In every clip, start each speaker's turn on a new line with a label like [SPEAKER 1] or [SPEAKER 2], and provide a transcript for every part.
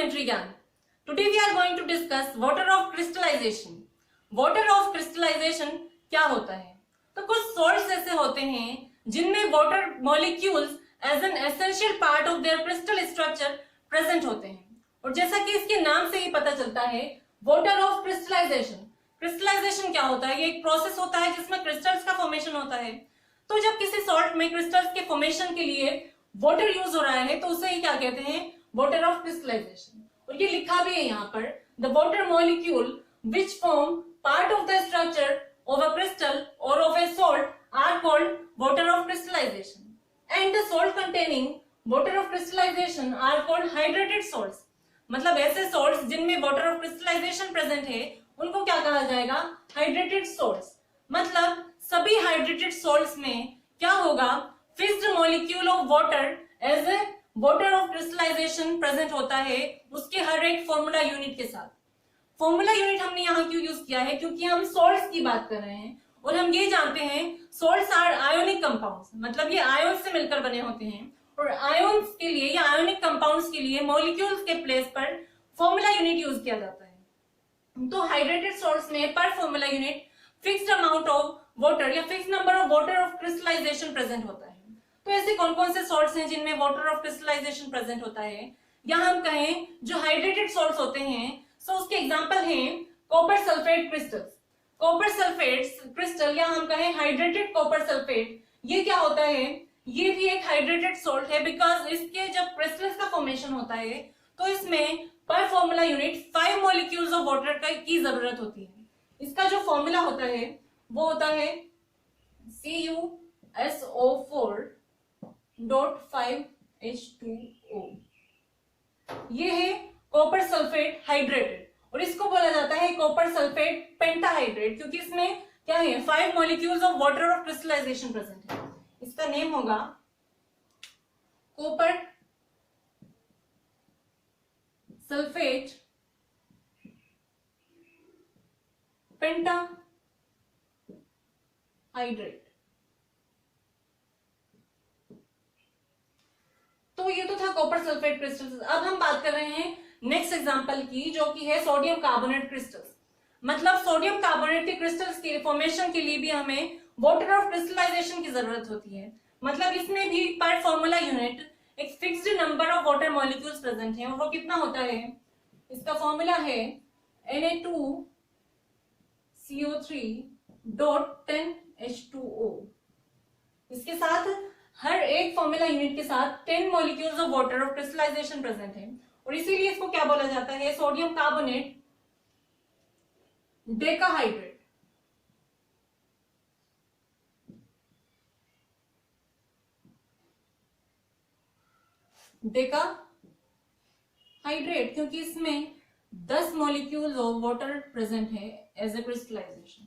[SPEAKER 1] Elementary ज्ञान। Today we are going to discuss water of crystallization. Water of crystallization क्या होता है? तो कुछ सॉल्ट्स ऐसे होते हैं जिनमें water molecules as an essential part of their crystal structure present होते हैं। और जैसा कि इसके नाम से ही पता चलता है, वाटर ऑफ क्रिस्टलाइजेशन। क्रिस्टलाइजेशन क्या होता है? ये एक प्रोसेस होता है जिसमें क्रिस्टल्स का फॉर्मेशन होता है। तो जब किसी सॉल्ट में क्रिस्टल्स के फॉर्मेशन के लिए वाटर यूज हो रहा है तो उसे ही क्या कहते हैं? Water of crystallisation. और ये लिखा भी है यहाँ पर, the water molecule which form part of the structure of a crystal or of a salt are called water of crystallisation, and the salt containing water of crystallisation are called hydrated salts. मतलब ऐसे salts जिनमें water of crystallisation present है उनको क्या कहा जाएगा? Hydrated salts. मतलब सभी हाइड्रेटेड सॉल्ट्स में क्या होगा? Fixed molecule of water as a water of crystallisation present होता है उसके हर एक फॉर्मूला यूनिट के साथ। फॉर्मूला यूनिट हमने यहाँ क्यों यूज किया है? क्योंकि हम सॉल्ट्स की बात कर रहे हैं और हम ये जानते हैं सॉल्ट्स आर आयोनिक कंपाउंड्स। मतलब ये आयोन से मिलकर बने होते हैं और आयोन्स के लिए या आयोनिक कंपाउंड्स के लिए मॉलिक्यूल्स के प्लेस पर फॉर्मूला यूनिट यूज किया जाता है। तो हाइड्रेटेड सॉल्ट्स में per formula unit fixed amount of water या fixed number of water of crystallisation present होता है। तो ऐसे कौन कौन से सॉल्ट्स हैं जिनमें वाटर ऑफ क्रिस्टलाइजेशन प्रेजेंट होता है? या हम कहें जो हाइड्रेटेड सॉल्ट्स होते हैं, सो उसके एग्जांपल हैं copper sulphate crystals. Copper sulphate crystal या हम कहें हाइड्रेटेड कॉपर सल्फेट, ये क्या होता है? ये भी एक हाइड्रेटेड सॉल्ट है बिकॉज इसके जब क्रिस्टल्स का फॉर्मेशन होता है तो इसमें पर formula unit 5 molecules of water की जरूरत होती है। इसका जो फॉर्मूला होता है वो होता है CuSO4.5H2O। ये है कॉपर सल्फेट हाइड्रेटेड और इसको बोला जाता है कॉपर सल्फेट पेंटाहाइड्रेट क्योंकि इसमें क्या है? 5 molecules of water of crystallisation present है। इसका नेम होगा कॉपर सल्फेट पेंटाहाइड्रेट। तो ये तो था कॉपर सल्फेट क्रिस्टल्स। अब हम बात कर रहे हैं नेक्स्ट एग्जांपल की, जो कि है सोडियम कार्बोनेट क्रिस्टल्स। मतलब सोडियम कार्बोनेट के क्रिस्टल्स के फॉर्मेशन के लिए भी हमें वाटर ऑफ क्रिस्टलाइजेशन की जरूरत होती है। मतलब इसमें भी पर फॉर्मूला यूनिट एक fixed number of water molecules present है और वो कितना होता है? इसका फॉर्मूला है Na2CO3.10H2O। इसके साथ हर एक फॉर्मूला यूनिट के साथ 10 molecules of water of crystallisation present है और इसीलिए इसको क्या बोला जाता है? Sodium carbonate decahydrate. डेकाहाइड्रेट क्योंकि इसमें 10 मॉलिक्यूल्स ऑफ वाटर प्रेजेंट है एज ए क्रिस्टलाइजेशन।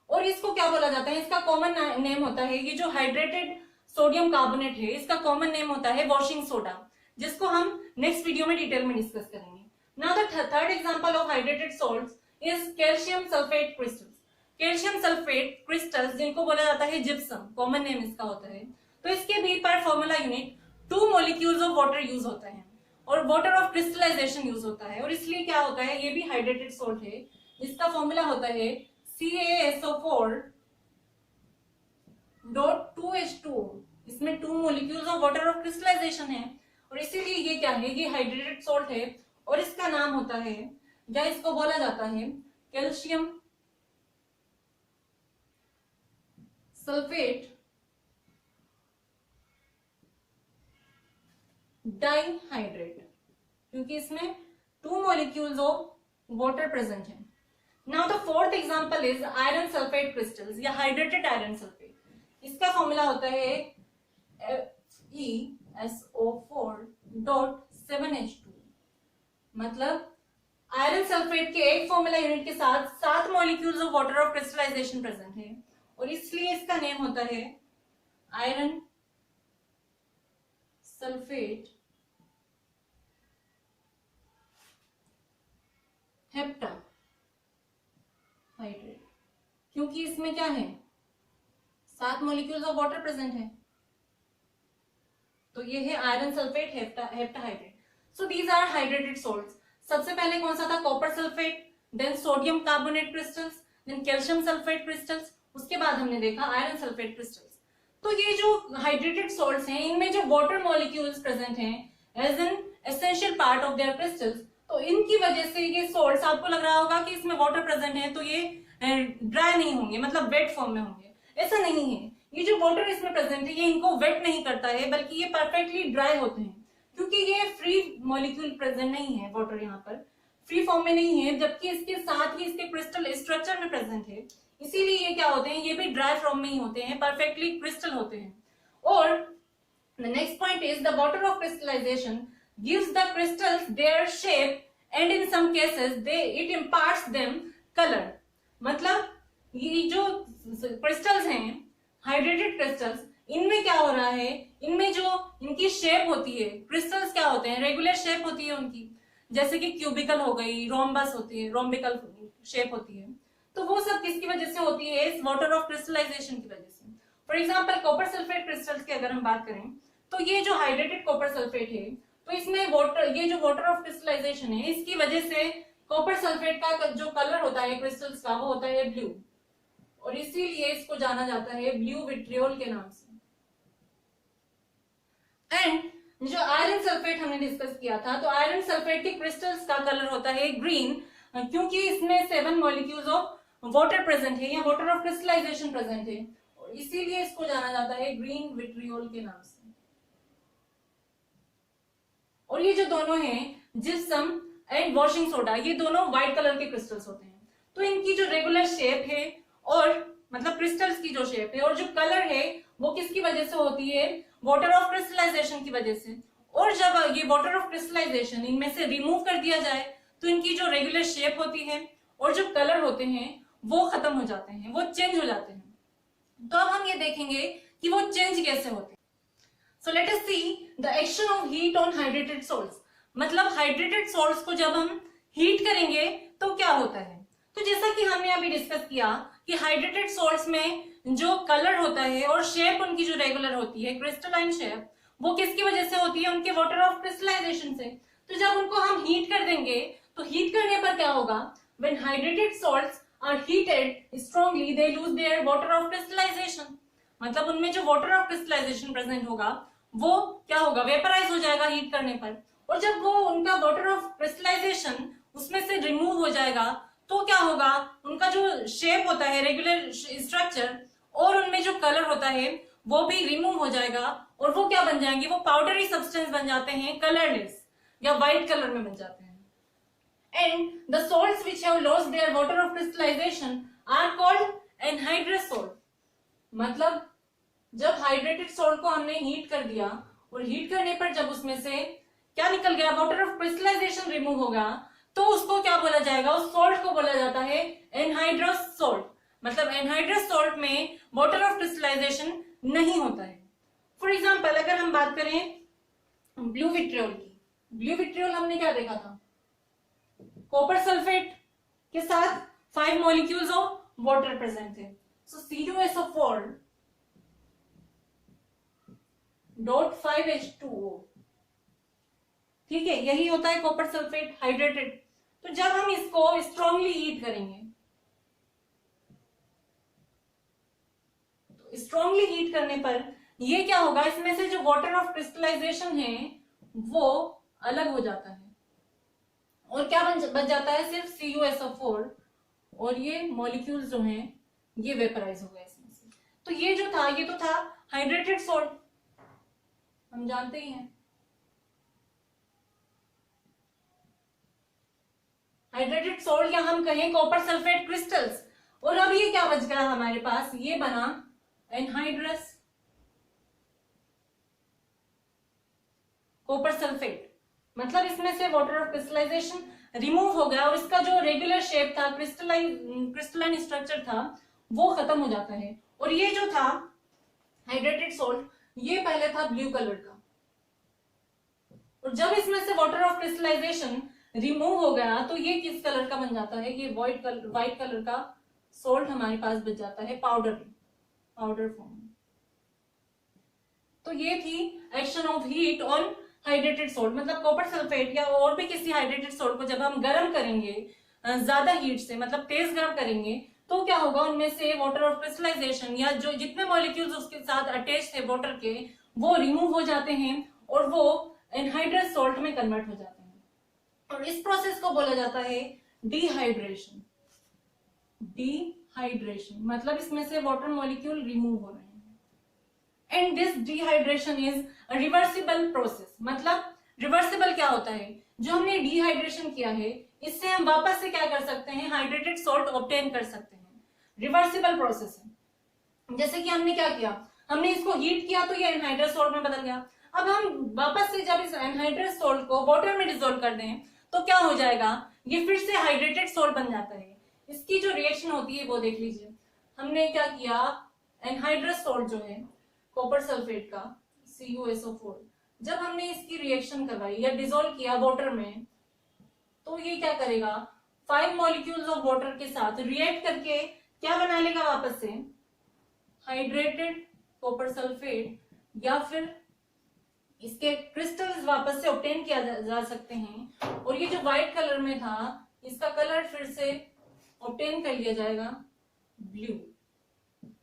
[SPEAKER 1] और इसको क्या बोला जाता है? इसका कॉमन नेम होता है, ये जो हाइड्रेटेड सोडियम कार्बोनेट है इसका कॉमन नेम होता है वॉशिंग सोडा, जिसको हम नेक्स्ट वीडियो में डिटेल में डिस्कस करेंगे। Now the third example of hydrated salts is calcium sulphate crystals. Calcium sulphate crystals जिनको बोला जाता है जिप्सम, कॉमन नेम इसका होता है। तो इसके भी पर formula unit 2 molecules of water use होता है और वाटर ऑफ क्रिस्टलाइजेशन यूज होता है और इसलिए क्या होता है? ये भी हाइड्रेटेड सॉल्ट है। इसका फॉर्मूला होता है CaSO4.2H2O। इसमें 2 molecules of water of crystallization है और इसीलिए ये क्या है? ये हाइड्रेटेड सॉल्ट है और इसका नाम होता है या इसको बोला जाता है कैल्शियम सल्फेट डाइहाइड्रेट क्योंकि इसमें 2 मॉलिक्यूल्स ऑफ वाटर प्रेजेंट है। Now the fourth example is iron sulphate crystals या हाइड्रेटेड आयरन सल्फेट। इसका फॉर्मूला होता है FeSO4.7H2। मतलब आयरन सल्फेट के एक फॉर्मूला यूनिट के साथ 7 molecules of water of crystallisation present है और इसलिए इसका नेम होता है आयरन सल्फेट हेप्टाहाइड्रेट क्योंकि इसमें क्या है? 7 मॉलिक्यूल्स ऑफ वाटर प्रेजेंट है। तो ये है iron sulphate heptahydrate. So these are hydrated salts. सबसे पहले कौन सा था, copper sulphate, then sodium carbonate crystals, then calcium sulphate crystals, उसके बाद हमने देखा आयरन सल्फेट क्रिस्टल्स। तो ये जो हाइड्रेटेड सॉल्ट्स हैं इनमें जो वाटर मॉलिक्यूल्स प्रेजेंट हैं as an essential part of their crystals, तो इनकी वजह से ये सॉल्ट्स, आपको लग रहा होगा कि इसमें वाटर प्रेजेंट है तो ये ड्राई नहीं होंगे, मतलब वेट फॉर्म में होंगे। ऐसा नहीं है, ये जो वाटर इसमें प्रेजेंट है ये इनको वेट नहीं करता है, बल्कि ये परफेक्टली ड्राई होते हैं, क्योंकि ये फ्री मॉलिक्यूल प्रेजेंट नहीं है, वाटर यहाँ पर फ्री फॉर्म में नहीं है, जबकि इसके साथ ही इसके क्रिस्टल स्ट्रक्चर में प्रेजेंट है, इसीलिए ये क्या होते हैं, ये भी ड्राई फॉर्म में ही होते हैं, परफेक्टली क्रिस्टल होते हैं। और the next point is the water of crystallization gives the crystals their shape and in some cases they it imparts them colour. मतलब ये जो क्रिस्टल्स हैं, हाइड्रेटेड क्रिस्टल्स, इनमें क्या हो रहा है, इनमें जो इनकी शेप होती है, क्रिस्टल्स क्या होते हैं, रेगुलर शेप होती है उनकी, जैसे कि क्यूबिकल हो गई, रोम्बस होती है, रोम्बिकल शेप होती है, तो वो सब किसकी वजह से होती है, इस वाटर ऑफ क्रिस्टलाइजेशन की वजह से। For example copper sulphate crystals की अगर हम बात करें, तो ये जो हाइड्रेटेड कॉपर सल्फेट है, तो इसमें वाटर, ये जो वाटर ऑफ क्रिस्टलाइजेशन है, इसकी वजह से कॉपर सल्फेट का जो कलर होता है क्रिस्टल्स का, वो होता है ब्लू, और इसीलिए इसको जाना जाता है ब्लू विट्रियोल के नाम से। एंड जो आयरन सल्फेट हमने डिस्कस किया था, तो आयरन सल्फेट के क्रिस्टल्स का कलर होता है ग्रीन, क्योंकि इसमें 7 मॉलिक्यूल्स ऑफ वाटर प्रेजेंट है, या वाटर ऑफ क्रिस्टलाइजेशन प्रेजेंट है, और इसीलिए इसको जाना जाता है ग्रीन विट्रियोल के नाम से। और ये जो दोनों हैं, जिप्सम एंड वॉशिंग सोडा, ये दोनों व्हाइट कलर के क्रिस्टल्स होते हैं, तो इनकी जो रेगुलर शेप है, और मतलब क्रिस्टल्स की जो शेप है और जो कलर है, वो किसकी वजह से होती है, वाटर ऑफ क्रिस्टलाइजेशन की वजह से। और जब ये वाटर ऑफ क्रिस्टलाइजेशन इनमें से रिमूव कर दिया जाए, तो इनकी जो रेगुलर शेप होती है और जो कलर होते हैं वो खत्म हो जाते हैं, वो चेंज हो जाते हैं। तो अब हम ये देखेंगे कि वो चेंज कैसे होते हैं। So let us see the action of heat on hydrated salts. मतलब हाइड्रेटेड सॉल्ट्स को जब हम हीट करेंगे तो क्या होता है। तो जैसा कि हमने अभी डिस्कस किया कि हाइड्रेटेड सॉल्ट्स में जो कलर होता है और शेप उनकी जो रेगुलर होती है, क्रिस्टलाइन शेप, वो किसकी वजह से होती है, उनके वाटर ऑफ क्रिस्टलाइजेशन से। तो जब उनको हम हीट कर देंगे, तो हीट करने पर क्या होगा, when hydrated salts are heated strongly they lose their water of crystallization. मतलब उनमें जो वाटर ऑफ क्रिस्टलाइजेशन प्रेजेंट होगा वो क्या होगा, वेपराइज हो जाएगा हीट करने पर। और जब वो उनका वाटर ऑफ क्रिस्टलाइजेशन उसमें से रिमूव हो जाएगा, तो क्या होगा, उनका जो शेप होता है, रेगुलर स्ट्रक्चर, और उनमें जो कलर होता है वो भी रिमूव हो जाएगा, और वो क्या बन जाएंगे, वो पाउडरी सब्सटेंस बन जाते हैं, कलरलेस या व्हाइट कलर में बन जाते हैं। And the salts which have lost their water of crystallisation are called anhydrous salt. मतलब जब हाइड्रेटेड सॉल्ट को हमने हीट कर दिया, और हीट करने पर जब उसमें से क्या निकल गया, वाटर ऑफ क्रिस्टलाइजेशन रिमूव होगा, तो उसको क्या बोला जाएगा, उस सॉल्ट को बोला जाता है एनहाइड्रस सॉल्ट। मतलब एनहाइड्रस सॉल्ट में वाटर ऑफ क्रिस्टलाइजेशन नहीं होता है। फॉर एग्जांपल अगर हम बात करें ब्लू विट्रियोल की, ब्लू विट्रियोल हमने क्या देखा था, कॉपर सल्फेट के साथ 5 मॉलिक्यूल्स ऑफ वाटर प्रेजेंट थे। सो CuSO4 डॉट 5H2O, ठीक है, यही होता है कॉपर सल्फेट हाइड्रेटेड। तो जब हम इसको स्ट्रांगली हीट करेंगे, तो स्ट्रांगली हीट करने पर ये क्या होगा, इसमें से जो वाटर ऑफ क्रिस्टलाइजेशन है वो अलग हो जाता है, और क्या बच जाता है, सिर्फ CuSO4, और ये मॉलिक्यूल्स जो हैं ये वेपराइज हो गए इसमें से। तो ये जो था, ये तो था हाइड्रेटेड सॉल्ट, हम जानते ही हैं हाइड्रेटेड सॉल्ट, या हम कहें कॉपर सल्फेट क्रिस्टल्स। और अब ये क्या बच गया हमारे पास, ये बना एनहाइड्रस कॉपर सल्फेट। मतलब इसमें से वाटर ऑफ क्रिस्टलाइजेशन रिमूव हो गया, और इसका जो रेगुलर शेप था, क्रिस्टलाइन स्ट्रक्चर था, वो खत्म हो जाता है। और ये जो था हाइड्रेटेड सॉल्ट, ये पहले था ब्लू कलर का, और जब इसमें से वाटर ऑफ क्रिस्टलाइजेशन रिमूव हो गया, तो ये किस कलर का बन जाता है, ये व्हाइट कलर का सॉल्ट हमारे पास बच जाता है, पाउडर फॉर्म। तो ये थी action of heat on hydrated salt, मतलब कॉपर सल्फेट या और भी किसी हाइड्रेटेड सोल्ट को जब हम गर्म करेंगे ज्यादा हीट से, मतलब तेज गर्म करेंगे, तो क्या होगा, उनमें से वाटर ऑफ क्रिस्टलाइजेशन या जो जितने मॉलिक्यूल्स उसके साथ अटैच थे वाटर के, वो रिमूव हो जाते हैं और वो एनहाइड्रस सोल्ट में कन्वर्ट हो जाते हैं। और इस प्रोसेस को बोला जाता है डिहाइड्रेशन। डिहाइड्रेशन मतलब इसमें से वाटर मॉलिक्यूल रिमूव हो रहे हैं। And this dehydration is a reversible process. मतलब रिवर्सिबल क्या होता है, जो हमने डिहाइड्रेशन किया है इससे हम वापस से क्या कर सकते हैं, हाइड्रेटेड सोल्ट ऑब्टेन कर सकते हैं। रिवर्सिबल प्रोसेस है। जैसे कि हमने क्या किया, हमने इसको हीट किया तो ये एनहाइड्रस सोल्ट में बदल गया। अब हम वापस से जब इस एनहाइड्रस सोल्ट को वाटर में डिसॉल्व कर दें तो क्या हो जाएगा, ये फिर से हाइड्रेटेड सोल्ट बन जाता है। इसकी जो रिएक्शन होती है वो देख लीजिए। हमने क्या किया, एनहाइड्रस सोल्ट जो है कॉपर सल्फेट का CuSO4, जब हमने इसकी रिएक्शन करवाई या डिसॉल्व किया वाटर में, तो ये क्या करेगा, 5 मॉलिक्यूल्स ऑफ वाटर के साथ रिएक्ट करके क्या बना लेगा, वापस से हाइड्रेटेड कॉपर सल्फेट, या फिर इसके क्रिस्टल्स वापस से ऑब्टेन किया जा सकते हैं। और ये जो व्हाइट कलर में था इसका कलर फिर से ऑब्टेन कर लिया जाएगा ब्लू,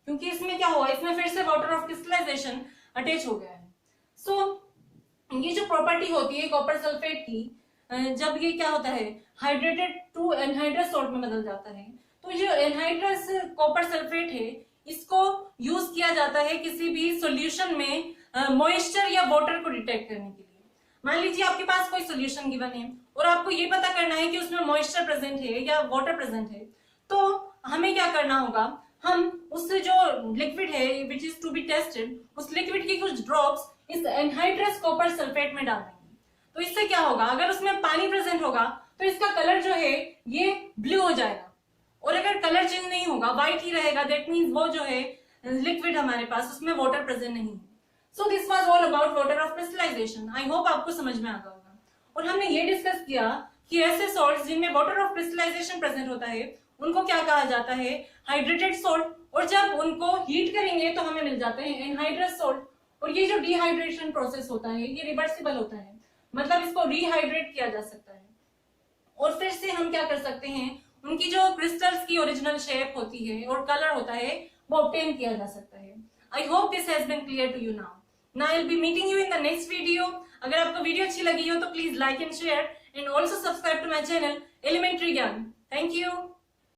[SPEAKER 1] क्योंकि इसमें क्या हुआ, इसमें फिर से वाटर ऑफ क्रिस्टलाइजेशन अटैच हो गया है। सो ये जो प्रॉपर्टी होती है कॉपर सल्फेट की, जब ये क्या होता है, हाइड्रेटेड टू एनहाइड्रस सोल्ट में बदल जाता है, तो जो एनहाइड्रस कॉपर सल्फेट है इसको यूज किया जाता है किसी भी सॉल्यूशन में मॉइस्चर या वाटर को डिटेक्ट करने के लिए। मान लीजिए आपके पास कोई सॉल्यूशन गिवन है और आपको ये पता करना है कि उसमें मॉइस्चर प्रेजेंट है या वाटर प्रेजेंट है, तो हमें क्या करना होगा, हम उससे जो लिक्विड है which is to be tested, उस लिक्विड की कुछ ड्रॉप्स इस एनहाइड्रस कॉपर सल्फेट में डाल देंगे। तो इससे क्या होगा, अगर उसमें पानी प्रेजेंट होगा तो इसका कलर जो है ये ब्लू हो जाएगा, और अगर कलर चेंज नहीं होगा, व्हाइट ही रहेगा, दैट मीन्स वो जो है लिक्विड हमारे पास उसमें वाटर प्रेजेंट नहीं है। So this was all about water of crystallization. I hope आपको समझ में आ गया होगा। और हमने ये डिस्कस किया कि ऐसे सॉल्ट्स जिनमें वाटर ऑफ क्रिस्टलाइजेशन प्रेजेंट होता है उनको क्या कहा जाता है, हाइड्रेटेड सोल्ट, और जब उनको हीट करेंगे तो हमें मिल जाते हैं एनहाइड्रस सोल्ट। और ये जो डिहाइड्रेशन प्रोसेस होता है ये रिवर्सिबल होता है, मतलब इसको रिहाइड्रेट किया जा सकता है और फिर से हम क्या कर सकते हैं, उनकी जो क्रिस्टल्स की ओरिजिनल शेप होती है और कलर होता है वो ऑब्टेन किया जा सकता है। I hope this has been clear to you now. Now I'll be meeting you in the next video. अगर आपको वीडियो अच्छी लगी हो तो please like and share and also subscribe to my channel elementary Gyan. Thank you.